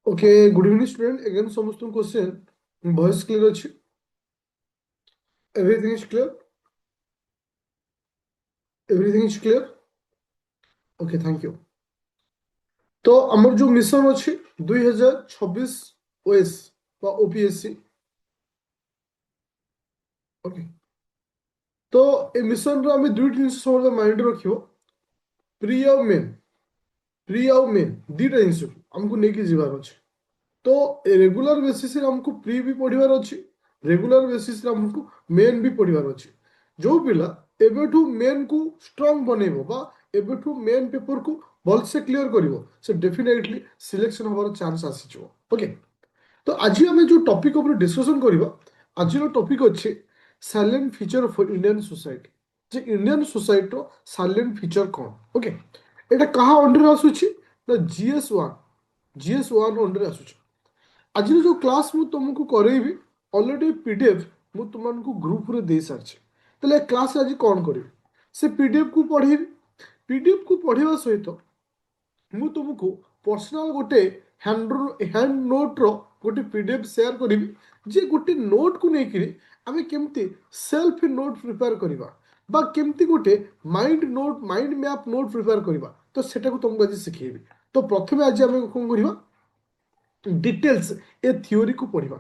Okay, good evening, student. Again, समस्त question. Voice clear ଅଛି? Everything is clear? Everything is clear? Okay, thank you. तो ଆମର ଯୋଉ mission ଅଛି 2026 ଓଏସ୍ ବା ଓପିଏସସି ଓକେ ତ ଏ ମିଶନରେ ଆମେ ଦୁଇଟି ଜିନିଷ ସବୁବେଳେ ମାଇଣ୍ଡରେ ରଖିବ ପ୍ରି ଆଉ ମେନ୍ ଦୁଇଟା ଜିନିଷ ଆମକୁ ନେଇକି ଯିବାର ଅଛି तो रेगुलर बेसिस रे हमको प्री भी पढ़िबार अछि रेगुलर बेसिस रे हमको मेन भी पढ़िबार अछि जो पिला एबेठू मेन को स्ट्रांग बनेबो बा एबेठू मेन पेपर को भल से क्लियर करिवो से डेफिनेटली सिलेक्शन होबार चांस आसी जो ओके तो आज हम जो टॉपिक ऊपर डिस्कशन करबा आज रो टॉपिक अछि silent feature of Indian society जे इंडियन सोसाइटी रो साइलेंट फीचर कोन ओके एटा कहा अंडर आसुछि द जीएस1 अंडर आसुछि आज जो क्लास मु तुमको करेबी ऑलरेडी पीडीएफ मु तुमको ग्रुप रे दे सारछि तले क्लास आज कौन करी से पीडीएफ को पढ़ी पीडीएफ को पढ़िबा सहित मु तुमको पर्सनल गोटे हैंड नोट रो गोटे पीडीएफ शेयर करी जे गोटे नोट को लेकिन आम केमती सेल्फ नोट प्रिपेयर करवा बा केमती गोटे माइंड मैप नोट प्रिपेयर करवा तो सेटा को तुमको आज शिखेबी तो प्रथम आज आम कौन करवा डिटेल्स ए थ्योरी को पढ़ा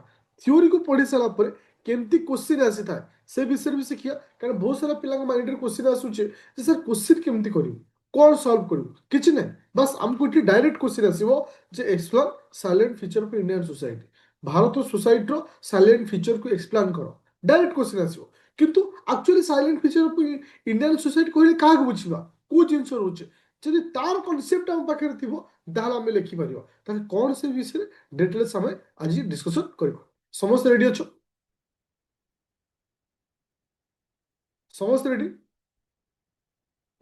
थ्योरी को पढ़ी सारा पर केमती क्वेश्चन आसी था से विषय भी शिखिया कारण बहुत सारा पिला माइंड रे क्वेश्चन आसुचे जे सर क्वेश्चन केमती करिवो कौन सॉल्व करिवो किछ नै बस हमको इटी डायरेक्ट क्वेश्चन आसीबो जे explain silent feature of Indian society Bharat society रो साइलेंट फीचर को एक्सप्लेन करो डायरेक्ट क्वेश्चन आसीबो किंतु actually silent feature of Indian society कहले काहा को बुझिबा को जिंस रहउचे जदि तार कांसेप्ट हम पाखरे थिबो दाला में लिखि परिबो ताले कोन से विषय डिटेल्स हमें आज डिस्कशन करबो समस्त रेडी अछो समस्त रेडी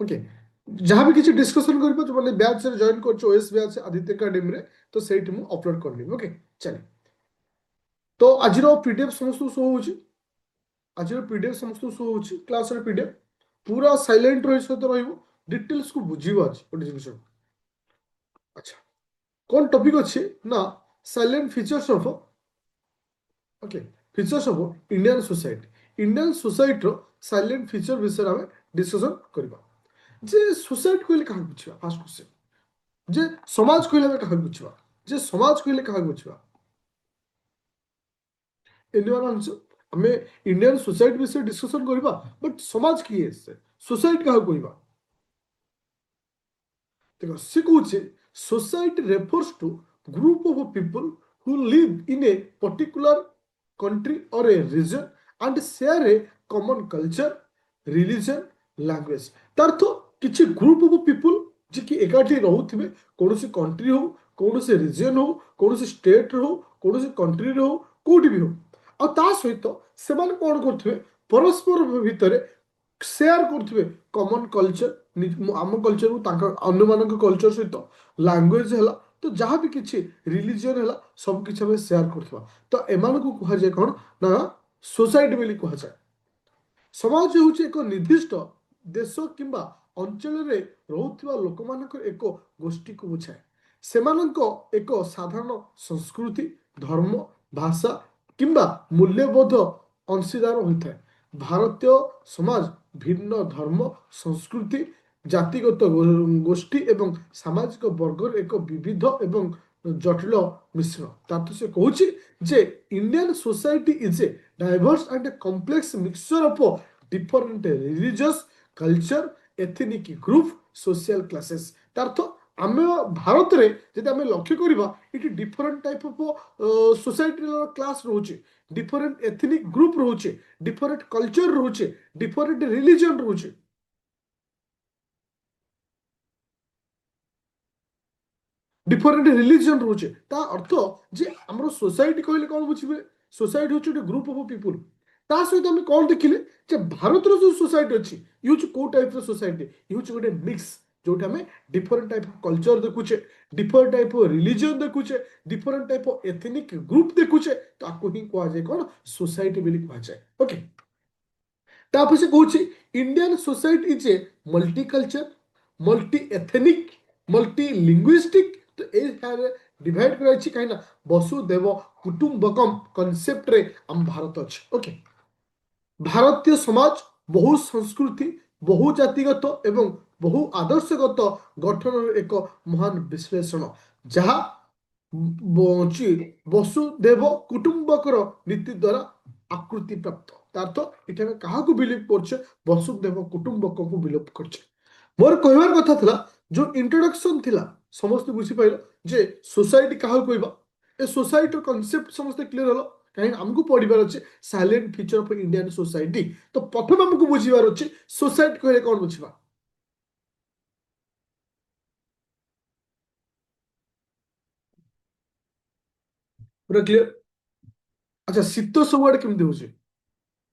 ओके जहाँ भी किसी डिस्कशन करबो जो माने बैच से जॉइन करछो ओएस बैच आदित्य एकेडमी रे तो सेठी मु अपलोड कर देबो ओके चले तो आज रो पीडीएफ समस्त शो होची आज रो पीडीएफ समस्त शो होची क्लास रो पीडीएफ पूरा साइलेंट रहि सहित रहइबो डिटेल्स को बुझिबो आज ओटे जिनिस अच्छा कौन टॉपिक अच्छे ना silent features of okay features of Indian society रो साइलेंट फीचर विषय हमें डिस्कशन करबा जे सोसाइटी कहले काहा बुझिबा फर्स्ट क्वेश्चन जे समाज कहले काहा बुझिबा जे समाज कहले काहा बुझिबा एनीवन आंसर हमें इंडियन सोसाइटी विषय डिस्कशन करबा बट समाज की है से सोसाइटी काहा कहबा देखो से कहूचे society refers to group of people who live in a particular country or a region and share a common culture religion language तार्थ किछि ग्रुप ऑफ पीपल जे कि एकाठी रहउथिबे कोनोसी कंट्री हो कोनोसी रीजन हो कोनोसी स्टेट हो कोनोसी कंट्री हो कोठी भी हो आ ता सहित सेमान कोन करथिबे परस्पर भितरे सेयार करथिबे कॉमन कल्चर आम कल्चर अन्य मान कल्चर सहित लैंग्वेज है तो जहाँ भी किसी रिलीजन है सब किसी आम सेयार करथिबा तो एमान को कहा जाए कौन ना सोसाइटी बोली कहा जाए समाज होची एक निर्दिष्ट देश किंबा अंचल रे रहुथिबा लोकमानकर एक गोष्ठी को बुझाए सेमानक एक साधारण संस्कृति धर्म भाषा किंबा मूल्यबोध अंशीदार होता है भारतीय समाज भिन्न धर्म संस्कृति जातिगत गोष्ठी एवं सामाजिक वर्गर एक विविध एवं जटिल मिश्रण तातो से कहूची जे Indian society is a diverse and complex mixture of different religious culture ethnic group social classes तार्थ आम भारत रे जदि आम लक्ष्य करबा इटी different type of society class रोचे डिफरेंट एथनिक ग्रुप रोचे डिफरेंट कल्चर रोचे डिफरेंट रिलीजन रोचे डिफरेंट रिलीजन रोचे ता अर्थ जे हमरो सोसाइटी कहले कोन बुझिबे सोसाइटी होचे ग्रुप ऑफ पीपल ता सहित हम कोन देखिले जे भारत रो जो सोसाइटी अछि यूज को टाइप रो सोसाइटी यूज गोटे मिक्स जोटा हमें डिफरेंट टाइप ऑफ कल्चर देखुचे डिफरेंट टाइप ऑफ रिलीजन देखुचे different type of ethnic group देखुचे ताको ही कहा जाए कोन सोसाइटी बोली कहा जाए ओके तापर से कहूची Indian society is a multi culture multi ethnic multi linguistic तो ये है डिवाइड कराई कहीं वसुदेव कुटुंबकम कॉन्सेप्ट रे हम भारत अच्छे ओके भारतीय समाज बहु संस्कृति बहु जातिगत एवं बहु आदर्शगत गठन एक महान विश्लेषण जहाँ वसुदेव कुटुंबकर नीति द्वारा आकृति प्राप्त तार्थ ये क्या बिलीव कर वसुदेव कुटुंबक को बिलीव कर मोर कहबार कथा थिला जो इंट्रोडक्शन थिला समस्त बुझी पाइल जे सोसाइटी क्या कहबा ए सोसाइटी कॉन्सेप्ट समस्त क्लियर हलो कहीं आमको पढ़ार अच्छे silent feature of Indian society तो प्रथम आमको बुझार अच्छे सोसाइटी कहले कौन बुझा पूरा क्लियर अच्छा शीत सबुआड़े केमती होचे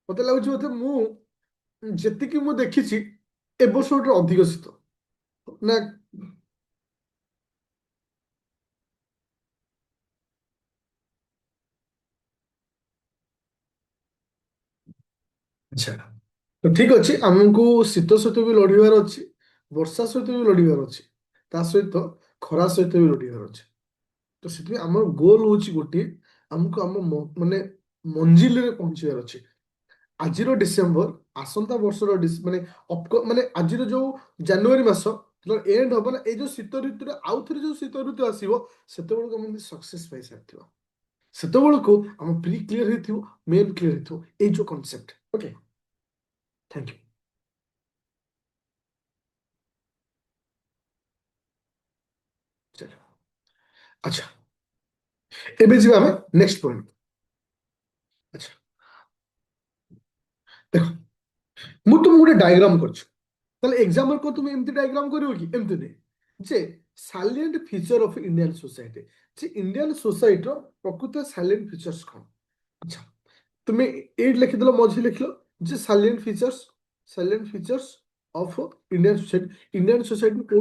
मत लगुच बोधे मुझे मु देखी ए वर्ष अधिक शीत ना अच्छा तो ठीक अच्छे आमको शीत सहित भी लड़ार अच्छी वर्षा सहित भी लड़ार अच्छी ता सहित खरा सहित भी लड़ार अच्छे तो से आम गोल हूँ गोटे आमको आम माने मंजिल रे पहुंचार अच्छे आज डिसेम्बर आसंता वर्षर माने माने आज जो जनवरी मास एंड हम ना ये शीत ऋतु आउ थे जो शीत ऋतु आसो से सक्सेस पाई सारी से आम प्री क्लीयर हो मेन क्लीयर हो जो कॉन्सेप्ट ओके थैंक यू चलो अच्छा एबे जी आम नेक्स्ट पॉइंट अच्छा देखो ମୁଁ ତୁମକୁ ଗୋଟେ ଡାଇଗ୍ରାମ କରିଛି ତାହେଲେ ଏକ୍ସାମ୍ପଲ କଣ ତୁମେ ଏମିତି ଡାଇଗ୍ରାମ କରିବ କି ଏମିତି ନାହିଁ ଯେ silent feature of Indian society ଯେ ଇଣ୍ଡିଆନ ସୋସାଇଟିର ପ୍ରକୃତ ସାଇଲେଣ୍ଟ ଫିଚର୍ସ କଣ ଆଚ୍ଛା তুমি এইট লিখিদেল মঝি লিখল যে silent features of Indian society কেউ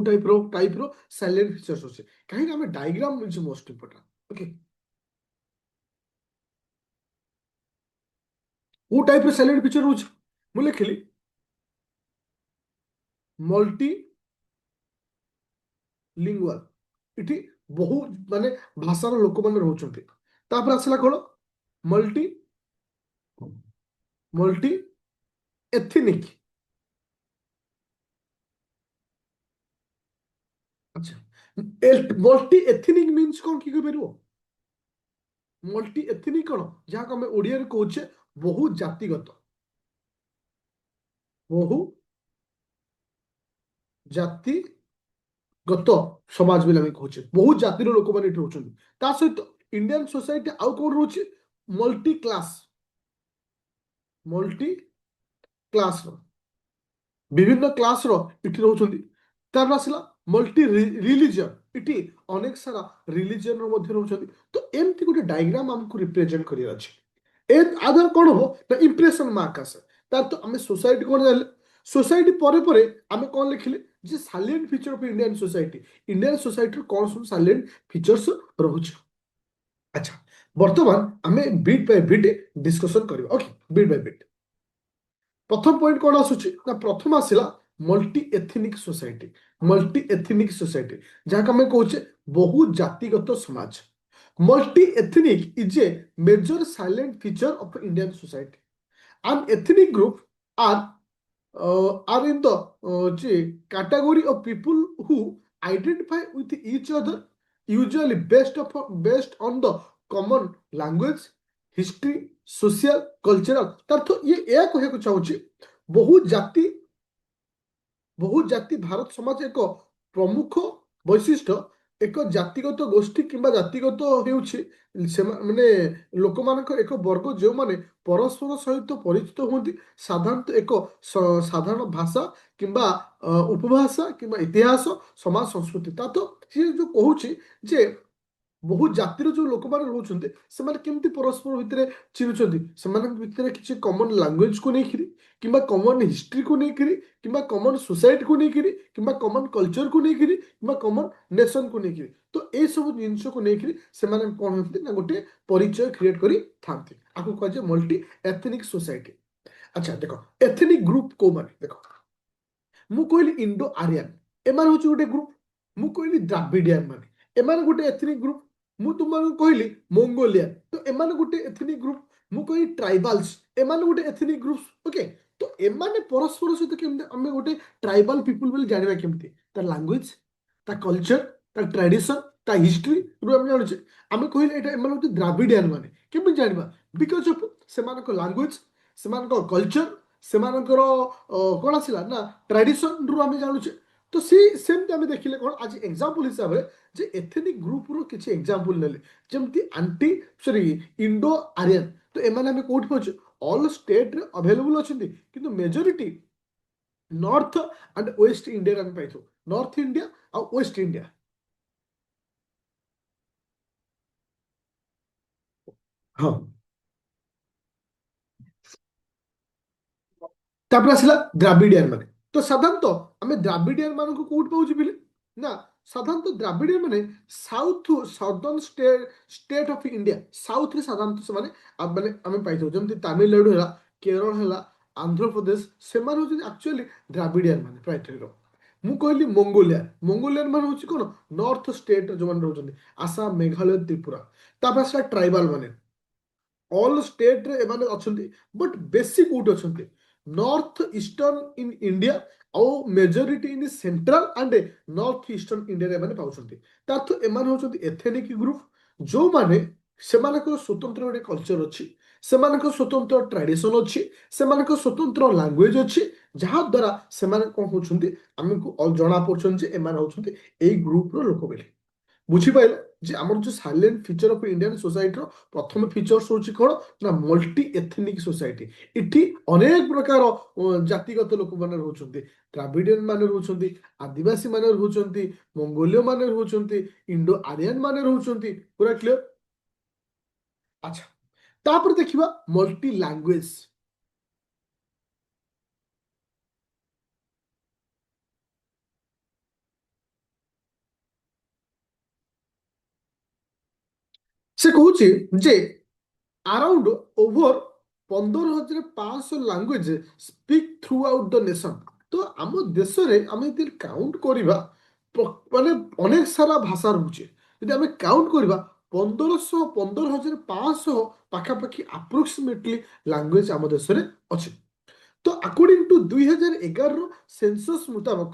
টাইপর সাইলেন্ট ফিচর্স আছে কাহিଁକି ଆମେ ডায়াগ্রাম ইজ মোস্ট ইম্পর্টান্ট ওকে କୋଉ ଟାଇପର ସାଇଲେଣ୍ଟ ଫିଚର ରହୁଛି ମୁଁ ଲେଖିଲି ମଲ୍ଟି লিঙ্গুয়াল এটি বহু মানে ভাষার লোকମାନେ রହୁଛନ୍ତି তারপরে আসলা কোন মল্টি মল্টি এথনিক আচ্ছা মল্টি এথনিক মিন্স কোন কি কইପାରିବ মল্টি এথনিক কোন যাহাକୁ ଆମେ ଓଡ଼ିଆରେ କହୁଛେ ବହୁ ଜାତିଗତ ବହୁ ଜାତିଗତ ସମାଜ ବୋଲି ଆମେ କହୁଛେ ବହୁତ ଜାତିର ଲୋକମାନେ ଏଠି ରହୁଛନ୍ତି ତା ସହିତ ଇଣ୍ଡିଆନ ସୋସାଇଟି ଆଉ କୋଉଠି ରହୁଛି ମଲ୍ଟି କ୍ଲାସର বিভিন্ন କ୍ଲାସର ଏଠି ରହୁଛନ୍ତି ତାପରେ ଆସିଲା ମଲ୍ଟି ରିଲିଜିୟନ ଏଠି ଅନେକ ସାରା ରିଲିଜିୟନର ମଧ୍ୟ ରହୁଛନ୍ତି ତ ଏମିତି ଗୋଟେ ଡାଇଗ୍ରାମ ଆମକୁ ରିପ୍ରେଜେଣ୍ଟ କରିବାର ଅଛି ଏ ଆଧାର କଣ ହବ ନା ଇମ୍ପ୍ରେସନ ମାର୍କ ଆସେ ତାର ତ ଆମେ সোসাইটি କଣ ଜାଣିଲେ সোসাইটি ପରେ ପରେ ଆମେ କଣ ଲେଖିଲେ ଯେ ସାଇଲେଣ୍ଟ ଫିଚର ଅଫ ଇଣ୍ଡିଆନ সোসাইটিର କଣ ସବୁ ସାଇଲେଣ୍ଟ ଫିଚର୍ସ ରହୁଛି ଆଚ୍ଛା ବର୍ତ୍ତମାନ ଆମେ ବିଟ୍ ବାଇ ବିଟ୍ ଡିସ୍କସନ କରିବା ଓକେ ବିଟ୍ ବାଇ ବିଟ୍ प्रथम पॉइंट कौन आसुची ना प्रथम आसिला मल्टी एथनिक सोसाइटी जहाँ आम कहे बहु जातिगत समाज multi ethnic is a major silent feature of Indian society and ethnic group are are in the category of people who identify with each other usually based on the common language history social cultural अर्थ ये कहना चाहूँ ବହୁ ଜାତି ଭାରତ ସମାଜ ଏକ ପ୍ରମୁଖ ବୈଶିଷ୍ଟ୍ୟ ଏକ ଜାତିଗତ ଗୋଷ୍ଠୀ କିମ୍ବା ଜାତିଗତ ହେଉଛି ମାନେ ଲୋକମାନଙ୍କର ଏକ ବର୍ଗ ଯେଉଁମାନେ ପରସ୍ପର ସହିତ ପରିଚିତ ହୁଅନ୍ତି ସାଧାରଣତଃ ଏକ ସାଧାରଣ ଭାଷା କିମ୍ବା ଉପଭାଷା କିମ୍ବା ଇତିହାସ ସମାଜ ସଂସ୍କୃତି ତା ତ ସିଏ ଯୋଉ କହୁଛି ଯେ বহু ଜାତିର ଯୋଉ ଲୋକମାନେ ରହୁଛନ୍ତି ସେମାନେ କେମିତି ପରସ୍ପର ଭିତରେ ଚିହ୍ନୁଛନ୍ତି ସେମାନଙ୍କ ଭିତରେ କିଛି କମନ ଲାଙ୍ଗୁଏଜକୁ ନେଇକିରି କିମ୍ବା କମନ ହିଷ୍ଟ୍ରିକୁ ନେଇକିରି କିମ୍ବା କମନ ସୋସାଇଟିକୁ ନେଇକିରି କିମ୍ବା କମନ କଲଚରକୁ ନେଇକିରି କିମ୍ବା କମନ ନେସନକୁ ନେଇକିରି ତ ଏସବୁ ଜିନିଷକୁ ନେଇକିରି ସେମାନେ କ'ଣ ହୁଅନ୍ତି ନା ଗୋଟେ ପରିଚୟ କ୍ରିଏଟ କରିଥାନ୍ତି ଆକୁ କୁହାଯାଏ ମଲ୍ଟି ଏଥନିକ ସୋସାଇଟି ଆଚ୍ଛା ଦେଖ ଏଥନିକ ଗ୍ରୁପ କୋଉମାନେ ଦେଖ ମୁଁ କହିଲି ଇଣ୍ଡୋ ଆରିଆନ ଏମାନେ ହଉଛି ଗୋଟେ ଗ୍ରୁପ ମୁଁ କହିଲି ଦ୍ରାବିଡିଆନ ମାନେ ଏମାନେ ଗୋଟେ ଏଥନିକ ଗ୍ରୁପ ମୁଁ ତୁମମାନଙ୍କୁ କହିଲି ମଙ୍ଗୋଲିଆନ, ତ ଏମାନେ ଗୋଟେ ଏଥନିକ ଗ୍ରୁପ। ମୁଁ କହିଲି ଟ୍ରାଇବାଲ୍ସ, ଏମାନେ ଗୋଟେ ଏଥନିକ ଗ୍ରୁପ। ଓକେ, ତ ଏମାନେ ପରସ୍ପର ସହିତ କେମିତି ଆମେ ଗୋଟେ ଟ୍ରାଇବାଲ ପିପୁଲ ବୋଲି ଜାଣିବା କେମିତି? ତା ଲାଙ୍ଗୁଏଜ, ତା କଲଚର, ତା ଟ୍ରାଡିସନ, ତା ହିଷ୍ଟ୍ରିରୁ ଆମେ ଜାଣୁଛେ। ଆମେ କହିଲେ ଏଇଟା ଏମାନେ ହଉଛି ଦ୍ରାବିଡିଆନ ମାନେ, କେମିତି ଜାଣିବା? ବିକଜ ଅଫ୍ ସେମାନଙ୍କ ଲାଙ୍ଗୁଏଜ, ସେମାନଙ୍କ କଲଚର, ସେମାନଙ୍କର କ'ଣ ଆସିଲା ନା ଟ୍ରାଡିସନରୁ ଆମେ ଜାଣୁଛେ। ତ ସେମିତି ଆମେ ଦେଖିଲେ କ'ଣ ଆଜି ଏକ୍ସାମ୍ପଲ ହିସାବରେ ଯେ ଏଥେନିକ ଗ୍ରୁପର କିଛି ଏକ୍ସାମ୍ପଲ ନେଲେ, ଯେମିତି ଆଣ୍ଟି ସରି ଇଣ୍ଡୋ ଆରିଆନ, ତ ଏମାନେ ଆମେ କୋଉଠି ପାଉଛେ? ଅଲ୍ ଷ୍ଟେଟରେ ଆଭେଲେବୁଲ ଅଛନ୍ତି, କିନ୍ତୁ ମେଜରିଟି ନର୍ଥ ଆଣ୍ଡ ୱେଷ୍ଟ ଇଣ୍ଡିଆରେ ଆମେ ପାଇଥାଉ। ନର୍ଥ ଇଣ୍ଡିଆ ଆଉ ୱେଷ୍ଟ ଇଣ୍ଡିଆ। ହଁ, ତାପରେ ଆସିଲା ଦ୍ରାବିଡିଆନ ମାନେ। ତ ସାଧାରଣତଃ ଆମେ ଦ୍ରାବିଡିଆନ ମାନଙ୍କୁ କୋଉଠି ପାଉଛୁ ପିଲେ? ନା, ସାଧାରଣତଃ ଦ୍ରାବିଡିଆନ ମାନେ south southern state of India, ସାଉଥରେ ସାଧାରଣତଃ ସେମାନେ ମାନେ ଆମେ ପାଇଥାଉ। ଯେମିତି ତାମିଲନାଡୁ ହେଲା, କେରଳ ହେଲା, ଆନ୍ଧ୍ରପ୍ରଦେଶ, ସେମାନେ ହଉଛନ୍ତି ଆକ୍ଚୁଆଲି ଦ୍ରାବିଡିଆନ ମାନେ ପ୍ରାୟତଃ। ମୁଁ କହିଲି ମଙ୍ଗୋଲିଆନ, ମଙ୍ଗୋଲିଆନ ମାନେ ହଉଛି କ'ଣ? ନର୍ଥ ଷ୍ଟେଟ ଯୋଉମାନେ ରହୁଛନ୍ତି, ଆସାମ, ମେଘାଳୟ, ତ୍ରିପୁରା। ତାପରେ ଆସିଲା ଟ୍ରାଇବାଲ ମାନେ, ଅଲ୍ ଷ୍ଟେଟରେ ଏମାନେ ଅଛନ୍ତି, ବଟ୍ ବେଶୀ କୋଉଠି ଅଛନ୍ତି? ନର୍ଥ ଇଷ୍ଟର୍ନ ଇନ୍ ଇଣ୍ଡିଆ ଆଉ majority in central and north eastern ଇଣ୍ଡିଆରେ ଏମାନେ ପାଉଛନ୍ତି। ତା ଅର୍ଥ ଏମାନେ ହଉଛନ୍ତି ଏଥେନିକ ଗ୍ରୁପ, ଯୋଉମାନେ ସେମାନଙ୍କର ସ୍ୱତନ୍ତ୍ର ଗୋଟେ କଲଚର ଅଛି, ସେମାନଙ୍କର ସ୍ୱତନ୍ତ୍ର ଟ୍ରାଡିସନ ଅଛି, ସେମାନଙ୍କର ସ୍ୱତନ୍ତ୍ର ଲାଙ୍ଗୁଏଜ ଅଛି, ଯାହା ଦ୍ୱାରା ସେମାନେ କ'ଣ ହଉଛନ୍ତି ଆମକୁ ଜଣା ପଡୁଛନ୍ତି ଯେ ଏମାନେ ହଉଛନ୍ତି ଏଇ ଗ୍ରୁପର ଲୋକ ବୋଲି। ବୁଝିପାରିଲ ଯେ ଆମର ଯୋଉ ସାଇଲେଣ୍ଟ ଫିଚର ଅଫ ଇଣ୍ଡିଆନ ସୋସାଇଟିର ପ୍ରଥମ ଫିଚର୍ସ ହଉଛି କ'ଣ? ନା ମଲ୍ଟି ଏଥନିକ ସୋସାଇଟି। ଏଠି ଅନେକ ପ୍ରକାର ଜାତିଗତ ଲୋକମାନେ ରହୁଛନ୍ତି। ଦ୍ରାବିଡିଆନ ମାନେ ରହୁଛନ୍ତି, ଆଦିବାସୀ ମାନେ ରହୁଛନ୍ତି, ମଙ୍ଗୋଲୀୟ ମାନେ ରହୁଛନ୍ତି, ଇଣ୍ଡୋ ଆରିଆନ ମାନେ ରହୁଛନ୍ତି। ପୁରା କ୍ଲିୟର? ଆଚ୍ଛା, ତାପରେ ଦେଖିବା ମଲ୍ଟି ଲାଙ୍ଗୁଏଜ। ସେ କହୁଛି ଯେ around over 15,500 language speak throughout the nation. ତ ଆମ ଦେଶରେ ଆମେ ଯଦି କାଉଣ୍ଟ କରିବା, ମାନେ ଅନେକ ସାରା ଭାଷା ରହୁଛି। ଯଦି ଆମେ କାଉଣ୍ଟ କରିବା 15,500 ପାଖାପାଖି ଆପ୍ରୋକ୍ସିମେଟଲି ଲାଙ୍ଗୁଏଜ ଆମ ଦେଶରେ ଅଛି। ତ ଆକର୍ଡିଂ ଟୁ 2011ର ସେନ୍ସସ୍ ମୁତାବକ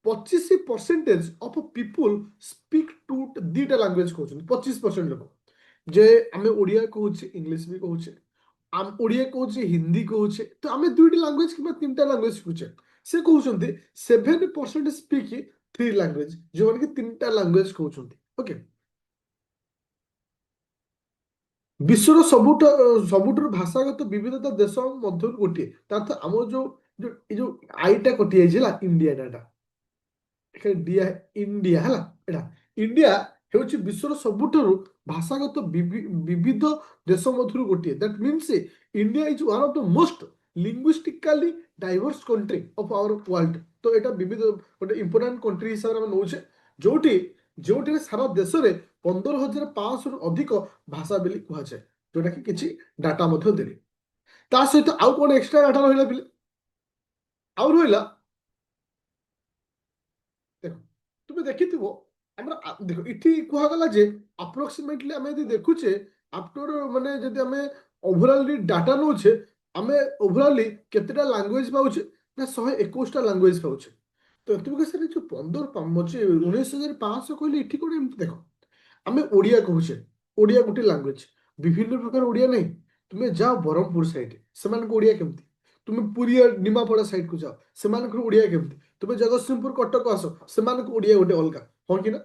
25% ଅଫ୍ ପିପୁଲ ସ୍ପିକ୍ ଟୁ ଦିଟା ଲାଙ୍ଗୁଏଜ କହୁଛନ୍ତି। 25% ଲୋକ, ଯେ ଆମେ ଓଡ଼ିଆ କହୁଛେ, ଇଂଲିଶ ବି କହୁଛେ, ଓଡ଼ିଆ କହୁଛେ, ହିନ୍ଦୀ କହୁଛେ, ତ ଆମେ ଦୁଇଟି ଲାଙ୍ଗୁଏଜ କିମ୍ବା ତିନିଟା ଲାଙ୍ଗୁଏଜ ଶିଖୁଛେ। ସେ କହୁଛନ୍ତି 7% ସ୍ପିକ୍ 3 ଲାଙ୍ଗୁଏଜ, ଯୋଉମାନେ କି ତିନିଟା ଲାଙ୍ଗୁଏଜ କହୁଛନ୍ତି। ଓକେ, ବିଶ୍ୱର ସବୁଠାରୁ ଭାଷାଗତ ବିବିଧତା ଦେଶ ମଧ୍ୟରୁ ଗୋଟିଏ। ତା ଅର୍ଥ ଆମର ଏଇ ଯୋଉ ଆଇଟା କଟିଯାଇଛି ହେଲା, ଇଣ୍ଡିଆ ଡାଟା, ଡିଆ ଇଣ୍ଡିଆ ହେଲା। ଏଟା ଇଣ୍ଡିଆ ହେଉଛି ବିଶ୍ୱର ସବୁଠାରୁ ଭାଷାଗତ ବିବିଧ ଦେଶ ମଧ୍ୟରୁ ଗୋଟିଏ। That means India is one of the most linguistically diverse country of our world. ତ ଏଇଟା ବିବିଧ ଗୋଟେ ଇମ୍ପୋର୍ଟାଣ୍ଟ କଣ୍ଟ୍ରି ହିସାବରେ ଆମେ ନଉଛେ, ଯୋଉଠି ଯୋଉଠିରେ ସାରା ଦେଶରେ 15,500ରୁ ଅଧିକ ଭାଷା ବୋଲି କୁହାଯାଏ, ଯୋଉଟା କି କିଛି ଡାଟା ମଧ୍ୟ ଦେଲି। ତା ସହିତ ଆଉ କ'ଣ ଏକ୍ସଟ୍ରା ଡାଟା ରହିଲା ପିଲେ? ଆଉ ରହିଲା, ଦେଖ ତୁମେ ଦେଖିଥିବ ଆମର ଦେଖ ଏଠି କୁହାଗଲା ଯେ ଆପ୍ରୋକ୍ସିମେଟଲି ଆମେ ଯଦି ଦେଖୁଛେ ଆଫ୍ଟର ମାନେ ଯଦି ଆମେ ଓଭରାଲି ଡାଟା ନଉଛେ, ଆମେ ଓଭରାଲି କେତେଟା ଲାଙ୍ଗୁଏଜ ପାଉଛେ? ନା 121ଟା ଲାଙ୍ଗୁଏଜ ପାଉଛେ। ତ ଏଥିପାଇଁ ସାର୍ ଯୋଉ 19,500 କହିଲେ ଏଠି କୋଉଠି ଏମିତି ଦେଖ, ଆମେ ଓଡ଼ିଆ କହୁଛେ, ଓଡ଼ିଆ ଗୋଟେ ଲାଙ୍ଗୁଏଜ। ବିଭିନ୍ନ ପ୍ରକାର ଓଡ଼ିଆ ନାହିଁ। ତୁମେ ଯାଅ ବ୍ରହ୍ମପୁର ସାଇଡ୍, ସେମାନଙ୍କ ଓଡ଼ିଆ କେମିତି? ତୁମେ ପୁରୀ ନିମାପଡ଼ା ସାଇଡ୍କୁ ଯାଅ, ସେମାନଙ୍କର ଓଡ଼ିଆ କେମିତି? ତୁମେ ଜଗତସିଂହପୁର କଟକ ଆସ, ସେମାନଙ୍କ ଓଡ଼ିଆ ଗୋଟେ ଅଲଗା। ହଁ କି ନା?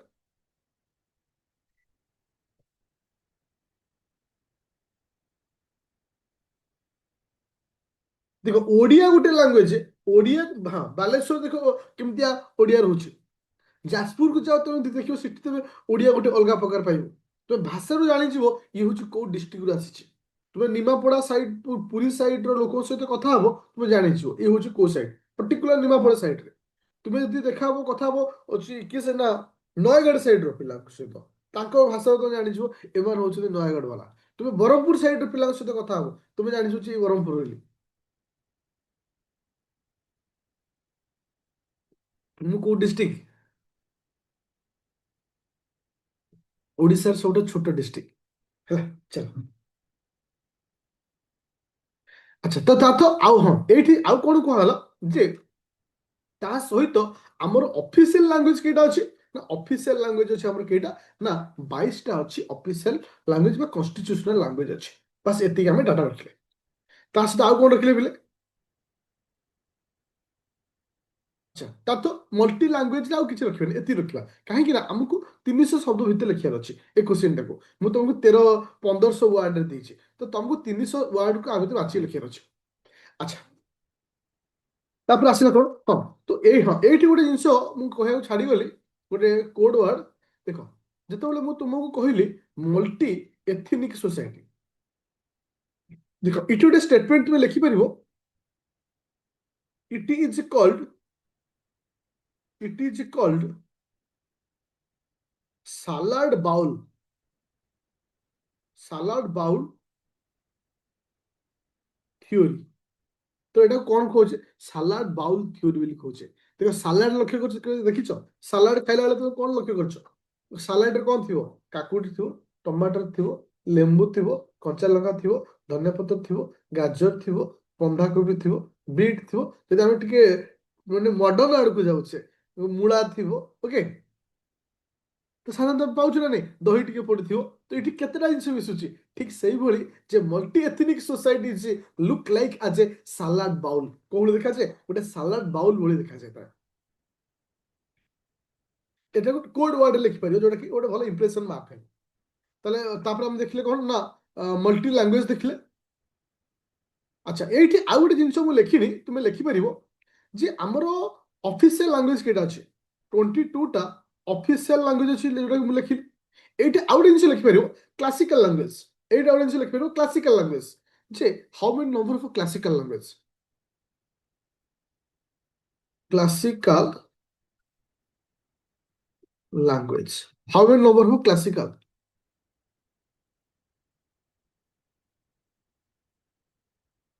ଦେଖ ଓଡ଼ିଆ ଗୋଟେ ଲାଙ୍ଗୁଏଜ, ଓଡ଼ିଆ, ହଁ ବାଲେଶ୍ୱର ଦେଖ କେମିତିଆ ଓଡ଼ିଆ ରହୁଛି। ଯାଜପୁରକୁ ଯାଅ, ତମେ ଦେଖିବ ସେଠି ତମେ ଓଡ଼ିଆ ଗୋଟେ ଅଲଗା ପ୍ରକାର ପାଇବ। ତମେ ଭାଷାରୁ ଜାଣିଯିବ ଇଏ ହଉଛି କୋଉ ଡିଷ୍ଟ୍ରିକ୍ଟରୁ ଆସିଛି। ତୁମେ ନିମାପଡ଼ା ସାଇଡ୍, ପୁରୀ ସାଇଡ୍ର ଲୋକଙ୍କ ସହିତ କଥା ହବ, ତୁମେ ଜାଣିଯିବ ଇଏ ହଉଛି କୋଉ ସାଇଡ୍, ପର୍ଟିକୁଲାର ନିମାପଡ଼ା ସାଇଡ୍ରେ। ତୁମେ ଯଦି ଦେଖା ହବ, କଥା ହବ ଅଛି କିଏ ସେ ନା ନୟାଗଡ଼ ସାଇଡ୍ର ପିଲାଙ୍କ ସହିତ, ତାଙ୍କ ଭାଷା ତମେ ଜାଣିଯିବ ଏମାନେ ହଉଛନ୍ତି ନୟାଗଡ଼ ବାଲା। ତୁମେ ବ୍ରହ୍ମପୁର ସାଇଡ୍ର ପିଲାଙ୍କ ସହିତ କଥା ହବ, ତୁମେ ଜାଣିଯିବ ଯେ ବ୍ରହ୍ମପୁର ବୋଲି। ମୁଁ କୋଉ ଡିଷ୍ଟ୍ରିକ୍ଟ? ओडिशार सबटा छोट डिस्ट्रिक्ट है। चलो अच्छा तो ତା ତ ଆଉ ହଁ ଏଇଠି ଆଉ କଣ କୁହାଗଲା ଯେ ତା ସହିତ ଆମର ଅଫିସିଆଲ ଲାଙ୍ଗୁଏଜ କେଇଟା ଅଛି ନା ଅଫିସିଆଲ ଲାଙ୍ଗୁଏଜ ଅଛି ଆମର କେଇଟା ନା 22ଟା ଅଛି ଅଫିସିଆଲ ଲାଙ୍ଗୁଏଜ ବା କନଷ୍ଟିଟ୍ୟୁସନାଲ ଲାଙ୍ଗୁଏଜ ଅଛି। ବାସ୍ ଏତିକି ଆମେ ଡାଟା ରଖିଲେ। ତା ସହିତ ଆଉ କଣ ରଖିଲେ ପିଲେ? ଆଚ୍ଛା ତାର ତ ମଲ୍ଟି ଲାଙ୍ଗୁଏଜରେ ଆଉ କିଛି ରଖିବାନି ଏତିକି ରଖିବା। କାହିଁକି ନା ଆମକୁ 300 ଶବ୍ଦ ଭିତରେ ଲେଖିବାର ଅଛି ଏ କ୍ୱେଶ୍ଚିନ୍ଟାକୁ। ମୁଁ ତମକୁ 1500 ୱାର୍ଡରେ ଦେଇଛି ତ ତମକୁ 300 ୱାର୍ଡକୁ ଆ ଭିତରେ ବାଛିକି ଲେଖିବାର ଅଛି। ଆଚ୍ଛା ତାପରେ ଆସିଲା କଣ ହଁ ତ ଏଇ ହଁ ଏଇଠି ଗୋଟେ ଜିନିଷ ମୁଁ କହିବାକୁ ଛାଡିଗଲି ଗୋଟେ କୋଡ ୱାର୍ଡ ଦେଖ ଯେତେବେଳେ ମୁଁ ତୁମକୁ କହିଲି ମଲ୍ଟି ଏଥନିକ ସୋସାଇଟି ଦେଖ ଏଠି ଗୋଟେ ଷ୍ଟେଟମେଣ୍ଟ ତୁମେ ଲେଖିପାରିବ it is called it is called salad bowl salad bowl theory. ତ ଏଇଟା କଣ କହୁଛେ ସାଲାଡ ବାଉଲ ଥିଓରି ବୋଲି କହୁଛେ। ଦେଖ ସାଲାଡ ଲକ୍ଷ୍ୟ କରୁଛ ଦେଖିଛ ସାଲାଡ ଖାଇଲା ବେଳେ ତମେ କଣ ଲକ୍ଷ୍ୟ କରୁଛ ସାଲାଡରେ କଣ ଥିବ କାକୁଡି ଥିବ ଟମାଟର ଥିବ ଲେମ୍ବୁ ଥିବ କଞ୍ଚା ଲଙ୍କା ଥିବ ଧନିଆ ପତ୍ର ଥିବ ଗାଜର ଥିବ ବନ୍ଧାକୋବି ଥିବ ବିଟ୍ ଥିବ ଯଦି ଆମେ ଟିକେ ମାନେ ମଡର୍ନ ଆଡକୁ ଯାଉଛେ ମୂଳା ଥିବ ଓକେ। ତ ସାଧାରଣତଃ ପାଉଛୁ ନା ନାଇଁ ଦହି ଟିକେ ପଡିଥିବ ତ ଏଠି କେତେଟା ଜିନିଷ ମିଶୁଛି ଠିକ ସେଇଭଳି ଯେ ମଲ୍ଟି ଏଥନିକ ସୋସାଇଟି ଲୁକ୍ ଲାଇକ୍ ଆଜ୍ ଏ ସାଲାଡ ବାଉଲ କୋଉ ଦେଖାଯାଏ ଗୋଟେ ସାଲାଡ ବାଉଲ ଭଳି ଦେଖାଯାଏ ତାର। এটা ଗୋଟେ କୋଡ ୱାର୍ଡରେ ଲେଖିପାରିବ ଯୋଉଟା କି ଗୋଟେ ଭଲ ଇମ୍ପ୍ରେସନ ମାର୍କ ହେବ। ତାହେଲେ ତାପରେ ଆମେ ଦେଖିଲେ କଣ ନା ମଲ୍ଟି ଲାଙ୍ଗୁଏଜ ଦେଖିଲେ। ଆଚ୍ଛା ଏଇଠି ଆଉ ଗୋଟେ ଜିନିଷ ମୁଁ ଲେଖିନି ତୁମେ ଲେଖିପାରିବ ଯେ ଆମର ଅଫିସିଆଲ ଲାଙ୍ଗୁଏଜ କେଇଟା ଅଛି 22ଟା ଅଫିସିଆଲ ଲାଙ୍ଗୁଏଜ ଅଛି ଯୋଉଟାକି ମୁଁ ଲେଖିଲି। ଏଇଠି ଆଉ ଗୋଟେ ଜିନିଷ ଲେଖିପାରିବ କ୍ଲାସିକାଲ ଲାଙ୍ଗୁଏଜ। ଏଇଟା ଆଉ ଗୋଟେ ଜିନିଷ ଲେଖିପାରିବ କ୍ଲାସିକାଲ ଲାଙ୍ଗୁଏଜ ଯେ how many number of classical language classical language how many number of classical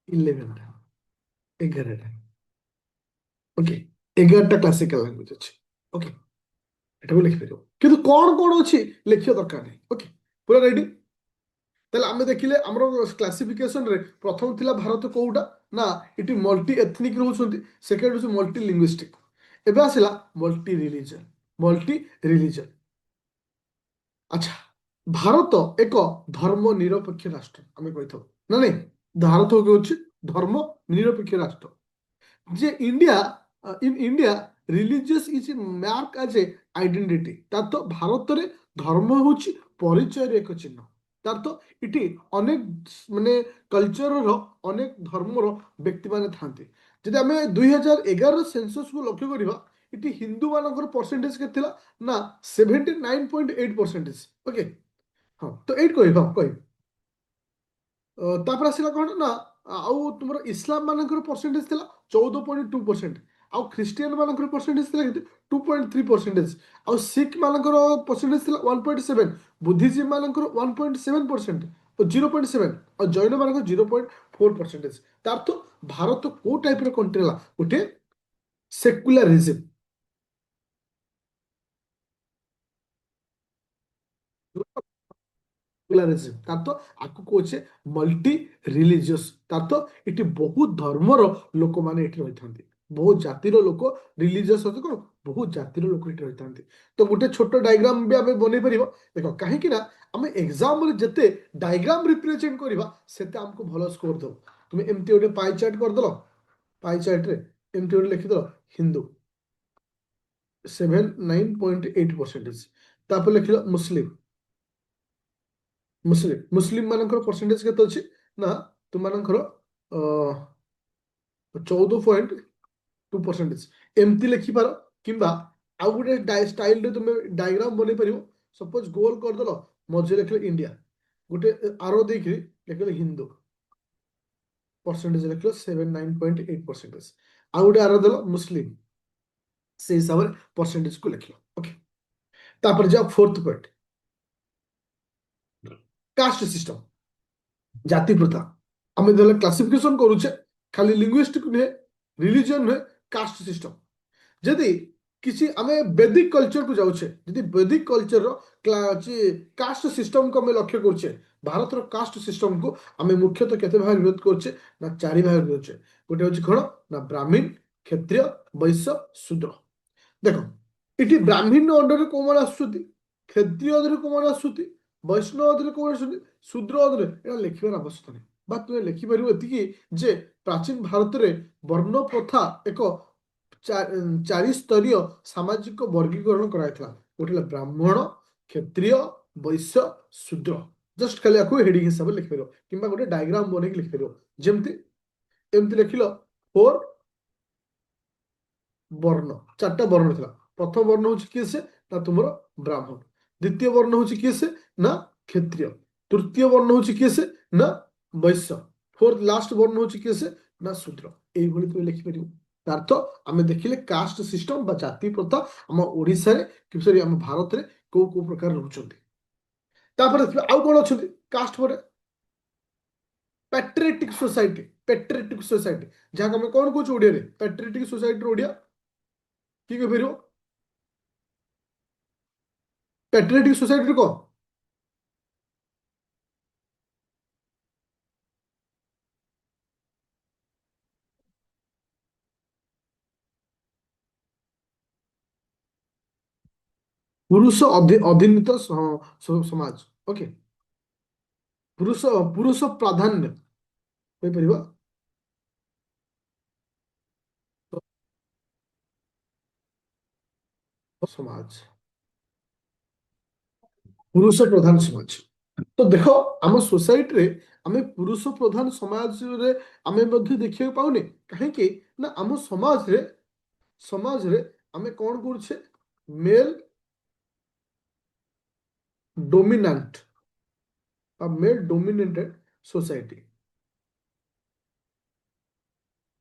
11ଟା 11ଟା ଓକେ 11ଟା କ୍ଲାସିକାଲ ଲାଙ୍ଗୁଏଜ ଅଛି ଓକେ। ଏଟାକୁ ଲେଖିପାରିବ କିନ୍ତୁ କଣ କଣ ଅଛି ଲେଖିବା ଦରକାର ନାହିଁ ଓକେ ପୁରା ରେଡି। ତାହେଲେ ଆମେ ଦେଖିଲେ ଆମର କ୍ଲାସିଫିକେସନରେ ପ୍ରଥମ ଥିଲା ଭାରତ କୋଉଟା ନା ଏଠି ମଲ୍ଟି ଏଥନିକ ରହୁଛନ୍ତି ସେକେଣ୍ଡ ହଉଛି ମଲ୍ଟି ଲିଙ୍ଗୁଇଷ୍ଟିକ ଏବେ ଆସିଲା ମଲ୍ଟି ରିଲିଜନ। ଆଚ୍ଛା ଭାରତ ଏକ ଧର୍ମ ନିରପେକ୍ଷ ରାଷ୍ଟ୍ର ଆମେ କହିଥାଉ ନା ନାଇଁ ଭାରତ ହେଉଛି ଧର୍ମ ନିରପେକ୍ଷ ରାଷ୍ଟ୍ର ଯେ India in India religious is mark as A identity ତାର ତ ଭାରତରେ ଧର୍ମ ହେଉଛି ପରିଚୟର ଏକ ଚିହ୍ନ। ତାର ତ ଏଠି ଅନେକ ମାନେ କଲଚରର ଅନେକ ଧର୍ମର ବ୍ୟକ୍ତିମାନେ ଥାନ୍ତି। ଯଦି ଆମେ 2011 ସେନ୍ସସକୁ ଲକ୍ଷ୍ୟ କରିବା ଏଠି ହିନ୍ଦୁ ମାନଙ୍କର ପରସେଣ୍ଟେଜ କେତେ ଥିଲା ନା 79.8%। ଓକେ ହଁ ତ ଏଇଠି କହିବା କହିବି ତାପରେ ଆସିଲା କଣ ନା ଆଉ ତୁମର ଇସଲାମ ମାନଙ୍କର ପରସେଣ୍ଟେଜ ଥିଲା 14.2%। ଆଉ ଖ୍ରୀଷ୍ଟିଆନ ମାନଙ୍କର ପରସେଣ୍ଟେଜ ଥିଲା କେତେ 2.3%। ଆଉ ଶିଖ ମାନଙ୍କର ପରସେଣ୍ଟେଜ ଥିଲା 1.7। ବୁଦ୍ଧିଜିମ୍ ମାନଙ୍କର 1.7% 0.7 ଆଉ ଜୈନ ମାନଙ୍କର 0.4%। ତାର ତ ଭାରତ କୋଉ ଟାଇପର କଣ୍ଟ୍ରି ହେଲା ଗୋଟେ ସେକୁଲାରିଜିମ୍ ସେକୁଲାରିଜିମ୍ ତାର ତ ଆକୁ କହୁଛେ ମଲ୍ଟି ରିଲିଜିୟସ୍ ତାର ତ ଏଠି ବହୁତ ଧର୍ମର ଲୋକମାନେ ଏଠି ରହିଥାନ୍ତି ବହୁତ ଜାତିର ଲୋକ ରିଲିଜିୟସ୍ ଅଛି କଣ ବହୁତ ଜାତିର ଲୋକ ଏଠି ରହିଥାନ୍ତି। ତ ଗୋଟେ ଛୋଟ ଡାଇଗ୍ରାମ ବି ଆମେ ବନେଇ ପାରିବ ଦେଖ କାହିଁକି ନା ଆମେ ଏକ୍ସାମରେ ଯେତେ ଡାଇଗ୍ରାମ ରିପ୍ରେଜେଣ୍ଟ କରିବା ସେତେ ଆମକୁ ଭଲ ସ୍କୋର ଦବ। ତୁମେ ଏମିତି ଗୋଟେ ପାଇ ଚାର୍ଟ କରିଦେଲ ପାଇ ଚାର୍ଟରେ ଏମିତି ଗୋଟେ ଲେଖିଦେଲ ହିନ୍ଦୁ 79.8%। ତାପରେ ଲେଖିଲ ମୁସଲିମ ମୁସଲିମ ମାନଙ୍କର ପରସେଣ୍ଟେଜ କେତେ ଅଛି ନା ତୁମମାନଙ୍କର 14.2%। ଏମିତି ଲେଖିପାର କିମ୍ବା ଆଉ ଗୋଟେ ଷ୍ଟାଇଲରେ ତୁମେ ଡାଇଗ୍ରାମ ବନେଇ ପାରିବ। ସପୋଜ ଗୋଲ କରିଦେଲ ମଝିରେ ଲେଖିଲ ଇଣ୍ଡିଆ ଗୋଟେ ଆରୋ ଦେଇକି ଲେଖିଲ ହିନ୍ଦୁ ପରସେଣ୍ଟେଜ ଲେଖିଲ 79.8%। ଆଉ ଗୋଟେ ଆରୋ ଦେଲ ମୁସଲିମ ସେଇ ହିସାବରେ ପରସେଣ୍ଟେଜକୁ ଲେଖିଲ ଓକେ। ତାପରେ ଯାଅ ଫୋର୍ଥ ପଏଣ୍ଟ କାଷ୍ଟ ସିଷ୍ଟମ ଜାତି ପ୍ରଥା। ଆମେ ଯେତେବେଳେ କ୍ଲାସିଫିକେସନ କରୁଛେ ଖାଲି ଲିଙ୍ଗୁଇଷ୍ଟିକ ନୁହେଁ ରିଲିଜିୟନ ନୁହେଁ କାଷ୍ଟ ସିଷ୍ଟମ। ଯଦି किसी आमे वैदिक कल्चर को जाऊे यदि वैदिक कल्चर कास्ट सिस्टम को आम लक्ष्य करुचे भारत कास्ट सिस्टम को आम मुख्यतः केते भाग विरोध करुचे ना चारि भाग करुचे गोटे हूँ कौन ना ब्राह्मण क्षत्रिय वैश्य शूद्र देख इटी ब्राह्मण अंडर कौन आसुच्च क्षत्रिय अधर कौन आसुच्च वैष्णव अधर कौन आसुच्च शूद्र अधर यहाँ लिखार आवश्यकता नहीं बा तुम्हें लिखिपर ये जे प्राचीन भारत में वर्ण प्रथा एक चारि स्तरीय सामाजिक वर्गीकरण कराइला गोटे ହେଲା ବ୍ରାହ୍ମଣ କ୍ଷତ୍ରିୟ ବୈଶ୍ୟ ଶୂଦ୍ର ଜଷ୍ଟ ଖାଲି ଆକୁ ହେଡିଂ ହିସାବରେ ଲେଖିପାରିବ କିମ୍ବା ଗୋଟେ ଡାଇଗ୍ରାମ ବନେଇକି ଲେଖିପାରିବ ଯେମିତି ଏମିତି ଲେଖିଲ ଫୋର বর্ণ চারটা বর্ণ ଥିଲା প্রথম বর্ণ হচ্ছে কিଏ সে না তোমার ব্রাহ্মণ দ্বিতীয় বর্ণ হচ্ছে কিଏ সে না ক্ষত্রিয় তৃতীয় বর্ণ হচ্ছে কিଏ সে না বৈশ্য ফোর্থ লাস্ট বর্ণ হচ্ছে কিଏ সে না শূদ্র এইভাবে তুমি লিখিପାରିବ অর্থ আমি দেখিলে কাস্ট সিস্টম বা জাতি প্রথা ଆମ ଓଡ଼ିଶାରେ ସରି ଆମ ଭାରତରେ କୋଉ କୋଉ ପ୍ରକାର ରହୁଛନ୍ତି ତାପରେ ଦେଖିବା ଆଉ କଣ ଅଛନ୍ତି କାଷ୍ଟ ପରେ पैट्रियटिक सोसाइटी जहाँ आम कौन कौच ओडिया पैट्रियटिक सोसाइटी ओडिया कि कह पैट्रियटिक सोसाइटी कौन पुरुष अधीनित समाज ओके पुरुष पुरुष प्राधान्य कहीपर समाज पुरुष प्रधान समाज तो देख आम सोसाइटी रे आम पुरुष प्रधान समाज रे आमे मध्य देखिए पाउने कहीं ना आम समाज रे आमे कौन करुछे male dominant male dominated society